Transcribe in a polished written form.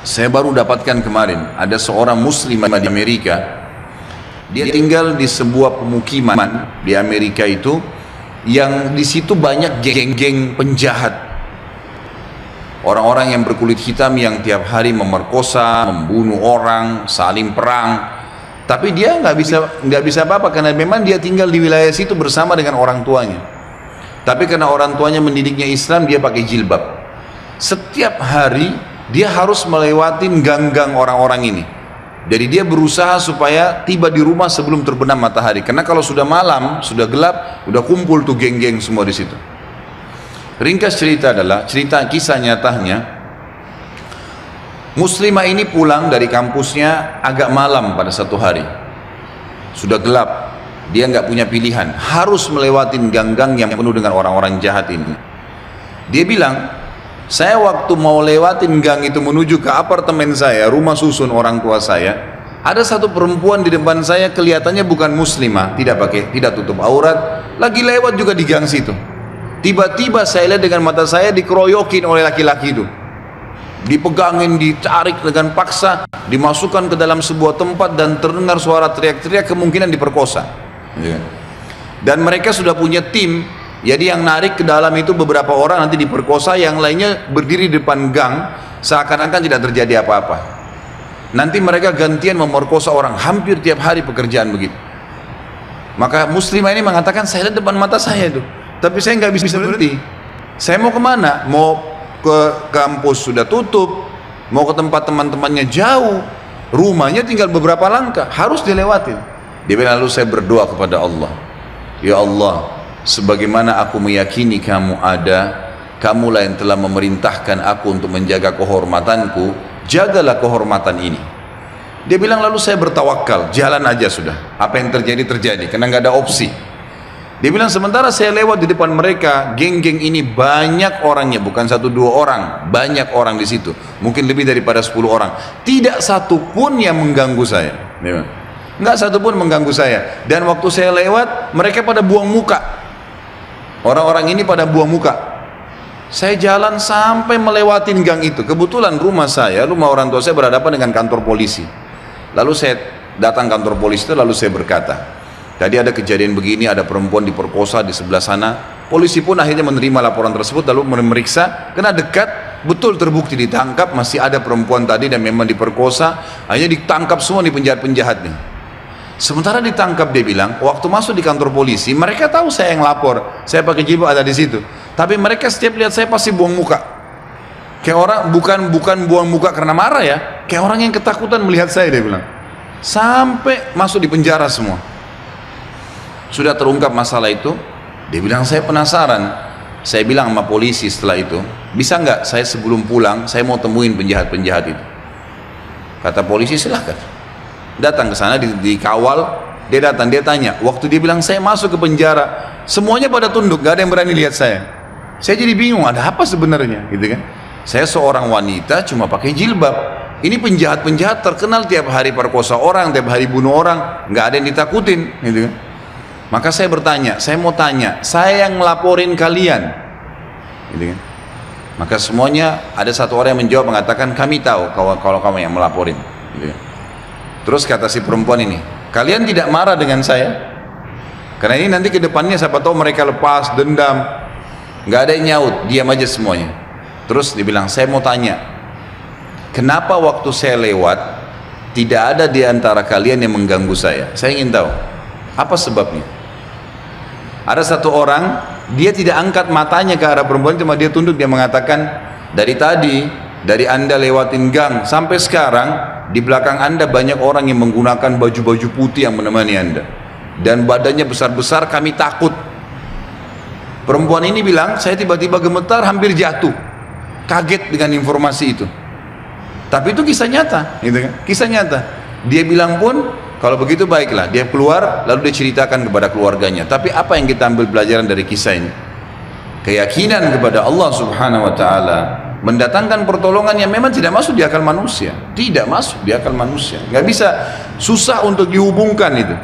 Saya baru dapatkan kemarin, ada seorang muslim di Amerika. Dia tinggal di sebuah pemukiman di Amerika itu, yang di situ banyak geng-geng penjahat. Orang-orang yang berkulit hitam yang tiap hari memerkosa, membunuh orang, saling perang. Tapi dia nggak bisa apa-apa karena memang dia tinggal di wilayah situ bersama dengan orang tuanya. Tapi karena orang tuanya mendidiknya Islam, dia pakai jilbab. Setiap hari dia harus melewati gang-gang orang-orang ini. Jadi dia berusaha supaya tiba di rumah sebelum terbenam matahari. Karena kalau sudah malam, sudah gelap, udah kumpul tuh geng-geng semua di situ. Ringkas cerita adalah cerita kisah nyatanya. Muslimah ini pulang dari kampusnya agak malam pada satu hari. Sudah gelap, dia nggak punya pilihan, harus melewati gang-gang yang penuh dengan orang-orang jahat ini. Dia bilang, saya waktu mau lewatin gang itu menuju ke apartemen saya, rumah susun orang tua saya, ada satu perempuan di depan saya, kelihatannya bukan muslimah, tidak tutup aurat, lagi lewat juga di gang situ. Tiba-tiba saya lihat dengan mata saya dikeroyokin oleh laki-laki itu, dipegangin, ditarik dengan paksa, dimasukkan ke dalam sebuah tempat dan terdengar suara teriak-teriak, kemungkinan diperkosa. Dan mereka sudah punya tim. Jadi yang narik ke dalam itu beberapa orang, nanti diperkosa, yang lainnya berdiri di depan gang seakan-akan tidak terjadi apa-apa. Nanti mereka gantian memerkosa orang, hampir tiap hari pekerjaan begitu. Maka muslimah ini mengatakan, saya lihat depan mata saya itu, tapi saya nggak bisa berhenti. Saya mau kemana? Mau ke kampus sudah tutup, mau ke tempat teman-temannya jauh, rumahnya tinggal beberapa langkah, harus dilewatin. Dia bilang, lalu saya berdoa kepada Allah, ya Allah, sebagaimana aku meyakini kamu ada, kamulah yang telah memerintahkan aku untuk menjaga kehormatanku, jagalah kehormatan ini. Dia bilang, lalu saya bertawakal, jalan aja sudah, apa yang terjadi terjadi, karena nggak ada opsi. Dia bilang, sementara saya lewat di depan mereka, geng-geng ini banyak orangnya, bukan satu dua orang, banyak orang di situ, mungkin lebih daripada 10 orang, tidak satu pun yang mengganggu saya. Nggak satu pun mengganggu saya. Dan waktu saya lewat, mereka pada buang muka. Orang-orang ini pada buang muka. Saya jalan sampai melewatin gang itu. Kebetulan rumah saya, rumah orang tua saya berhadapan dengan kantor polisi. Lalu saya datang kantor polisi itu, lalu saya berkata, tadi ada kejadian begini, ada perempuan diperkosa di sebelah sana. Polisi pun akhirnya menerima laporan tersebut, lalu memeriksa, kena dekat, betul terbukti ditangkap, masih ada perempuan tadi dan memang diperkosa, akhirnya ditangkap semua di penjahat-penjahat nih. Sementara ditangkap, dia bilang, waktu masuk di kantor polisi, mereka tahu saya yang lapor, saya pakai jilbab ada di situ. Tapi mereka setiap lihat saya pasti buang muka. Kayak orang, bukan buang muka karena marah ya, kayak orang yang ketakutan melihat saya, dia bilang. Sampai masuk di penjara semua. Sudah terungkap masalah itu, dia bilang, saya penasaran. Saya bilang sama polisi setelah itu, bisa nggak saya sebelum pulang, saya mau temuin penjahat-penjahat itu. Kata polisi, silahkan. Datang ke sana, dikawal, dia datang, dia tanya, waktu dia bilang saya masuk ke penjara, semuanya pada tunduk, gak ada yang berani lihat saya. Saya jadi bingung, ada apa sebenarnya, gitu kan? Saya seorang wanita cuma pakai jilbab, ini penjahat-penjahat terkenal tiap hari perkosa orang, tiap hari bunuh orang, nggak ada yang ditakutin, gitu kan? Maka saya bertanya, saya mau tanya, saya yang ngelaporin kalian, gitu kan? Maka semuanya ada satu orang yang menjawab, mengatakan, kami tahu kalau kamu yang melaporin, gitu kan? Terus kata si perempuan ini, kalian tidak marah dengan saya? Karena ini nanti ke depannya siapa tahu mereka lepas dendam. Nggak ada yang nyaut, diam aja semuanya. Terus dia bilang, saya mau tanya, kenapa waktu saya lewat tidak ada di antara kalian yang mengganggu saya? Saya ingin tahu, apa sebabnya? Ada satu orang, dia tidak angkat matanya ke arah perempuan, cuma dia tunduk, dia mengatakan, dari Anda lewatin gang sampai sekarang, di belakang Anda banyak orang yang menggunakan baju-baju putih yang menemani Anda, dan badannya besar-besar, kami takut. Perempuan ini bilang, saya tiba-tiba gemetar, hampir jatuh, kaget dengan informasi itu. Tapi itu kisah nyata, gitu kan? Kisah nyata. Dia bilang pun, kalau begitu baiklah, dia keluar, lalu dia ceritakan kepada keluarganya. Tapi apa yang kita ambil pelajaran dari kisah ini? Keyakinan kepada Allah Subhanahu wa Ta'ala mendatangkan pertolongan yang memang tidak masuk di akal manusia, tidak masuk di akal manusia, nggak bisa, susah untuk dihubungkan itu.